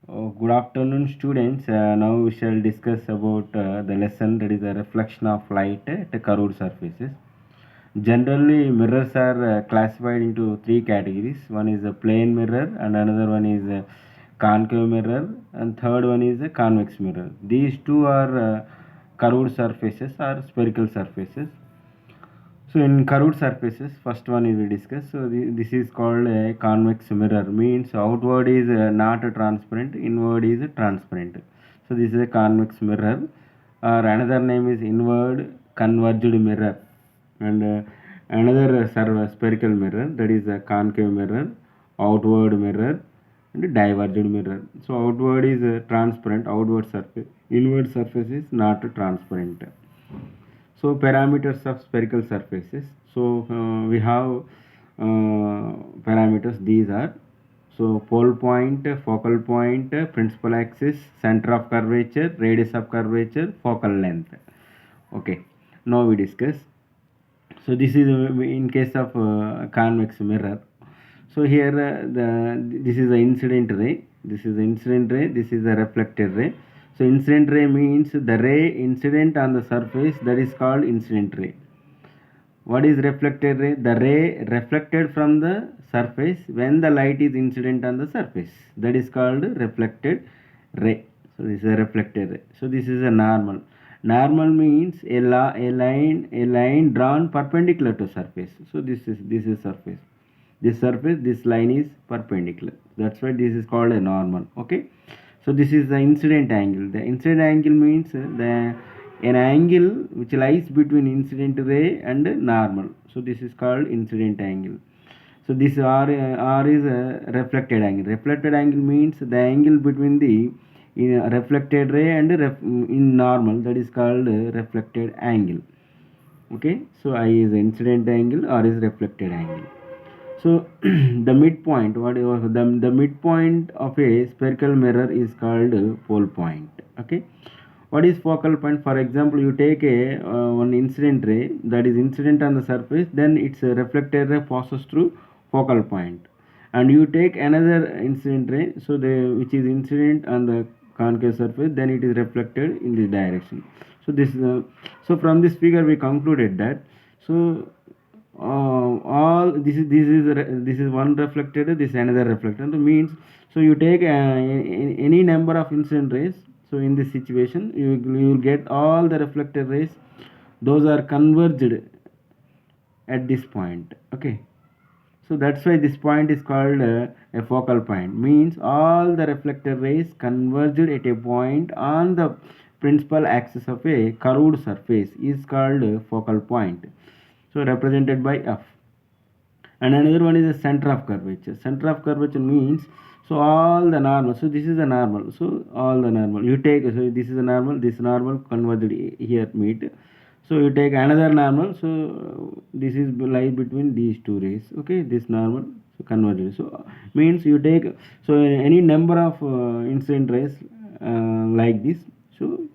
Good afternoon, students. Now we shall discuss about the lesson that is the reflection of light at curved surfaces. Generally, mirrors are classified into three categories. One is a plane mirror, and another one is a concave mirror, and third one is a convex mirror. These two are curved surfaces or spherical surfaces. So in curved surfaces, first one is we discuss. So this is called a convex mirror. Means outward is not transparent, inward is transparent. So this is a convex mirror. Or another name is inward converged mirror, and another spherical mirror, that is a concave mirror, outward mirror, and diverged mirror. So outward is transparent, outward surface. Inward surface is not transparent. So parameters of spherical surfaces. So we have parameters. These are, so pole point, focal point, principal axis, center of curvature, radius of curvature, focal length. Okay. Now we discuss. So this is in case of convex mirror. So here this is the incident ray. This is the incident ray. This is the reflected ray. So incident ray means the ray incident on the surface, that is called incident ray. What is reflected ray? The ray reflected from the surface when the light is incident on the surface, that is called reflected ray. So this is a reflected ray. So this is a normal. Normal means a line drawn perpendicular to surface. So this is surface. This surface, this line is perpendicular. That's why this is called a normal. Okay. So this is the incident angle. The incident angle means the an angle which lies between incident ray and normal. So this is called incident angle. So this R is a reflected angle. Reflected angle means the angle between the reflected ray and in normal, that is called reflected angle. Okay. So I is incident angle, R is reflected angle. So the midpoint, the midpoint of a spherical mirror is called pole point. Okay. What is focal point? For example, you take a one incident ray that is incident on the surface, then its reflected ray passes through focal point, and you take another incident ray, so the which is incident on the concave surface, then it is reflected in this direction. So this so from this figure we concluded that, so all this is one reflected, this another reflected means, so you take any number of incident rays. So in this situation you will get all the reflected rays, those are converged at this point. Okay. So that's why this point is called a focal point. Means all the reflected rays converged at a point on the principal axis of a curved surface is called a focal point. So represented by F. And another one is the center of curvature. Center of curvature means, so all the normal. So this is the normal. So all the normal. You take, so this is the normal, this normal converged here meet. So you take another normal. So this is lie between these two rays. Okay, this normal, so converged. So means you take, so any number of incident rays like this. So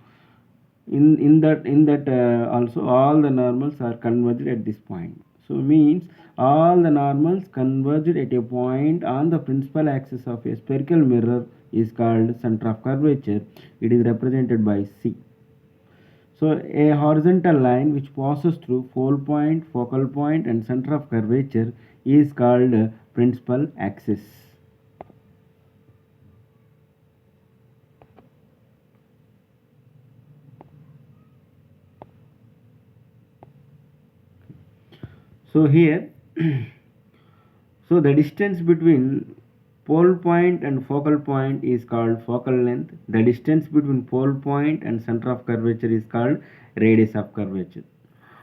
in that also all the normals are converged at this point. So means all the normals converged at a point on the principal axis of a spherical mirror is called center of curvature. It is represented by C. So a horizontal line which passes through focal point and center of curvature is called principal axis. So here so the distance between pole point and focal point is called focal length. The distance between pole point and center of curvature is called radius of curvature.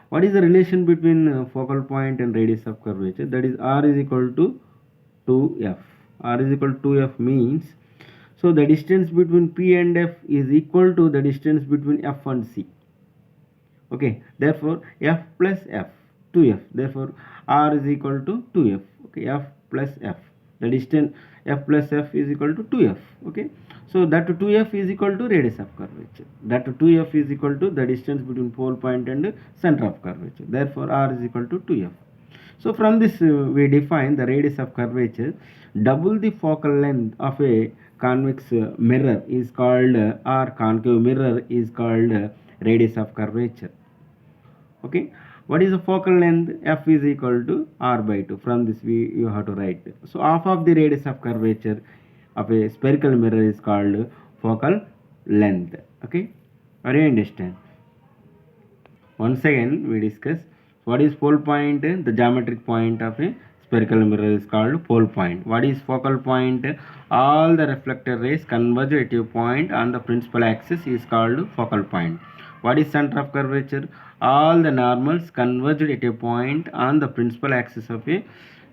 What is the relation between focal point and radius of curvature? That is R is equal to 2F. R is equal to 2F means, so the distance between P and F is equal to the distance between F and C. Okay, therefore F plus F, 2F, therefore R is equal to 2F. Okay, F plus F, the distance F plus F is equal to 2F. Okay, so that 2F is equal to radius of curvature, that 2F is equal to the distance between pole point and center of curvature, therefore R is equal to 2F. So from this we define the radius of curvature double the focal length of a convex mirror is called or concave mirror is called radius of curvature. Okay, what is the focal length? F is equal to r by 2. From this we you have to write. So half of the radius of curvature of a spherical mirror is called focal length. Okay, are you understand? Once again we discuss what is pole point. The geometric point of a spherical mirror is called pole point. What is focal point? All the reflected rays converge at a point on the principal axis is called focal point. What is center of curvature? All the normals converged at a point on the principal axis of a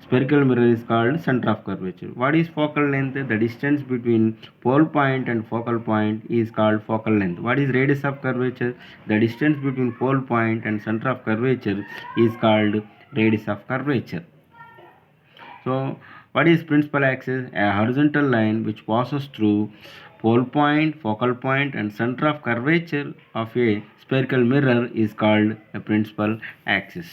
spherical mirror is called center of curvature. What is focal length? The distance between pole point and focal point is called focal length. What is radius of curvature? The distance between pole point and center of curvature is called radius of curvature. So, what is principal axis? A horizontal line which passes through pole point, focal point, and center of curvature of a spherical mirror is called a principal axis.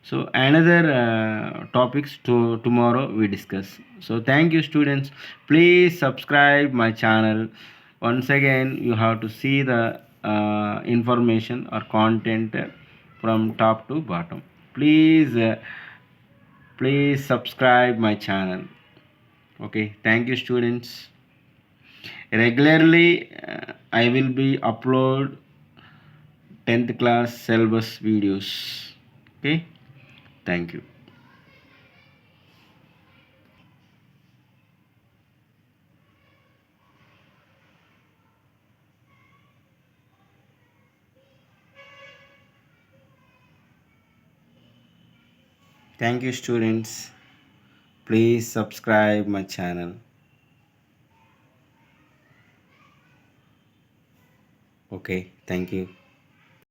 So, another topics to tomorrow we discuss. So, thank you, students. Please subscribe my channel. Once again, you have to see the information or content from top to bottom. Please subscribe my channel. Okay, thank you, students. Regularly I will be upload 10th class syllabus videos. Okay, thank you. Thank you, students. Please subscribe my channel. Okay, thank you.